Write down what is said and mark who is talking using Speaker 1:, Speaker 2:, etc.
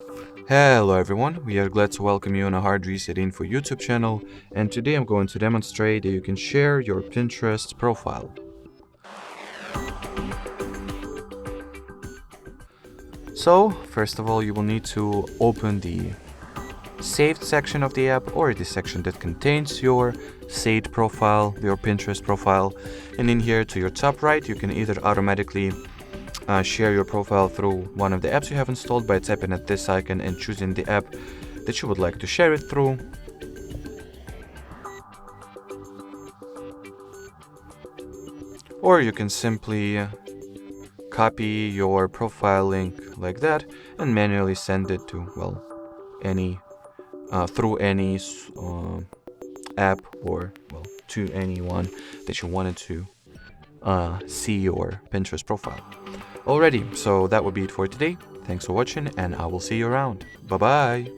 Speaker 1: Hello everyone, we are glad to welcome you on a HardReset.Info YouTube channel, and today I'm going to demonstrate that you can share your Pinterest profile. So, first of all, you will need to open the saved section of the app, or the section that contains your saved profile, your Pinterest profile, and in here to your top right you can either automatically share your profile through one of the apps you have installed by tapping at this icon and choosing the app that you would like to share it through. Or you can simply copy your profile link like that and manually send it to, through any app, or to anyone that you wanted to see your Pinterest profile. Alrighty, so that would be it for today. Thanks for watching, and I will see you around. Bye bye.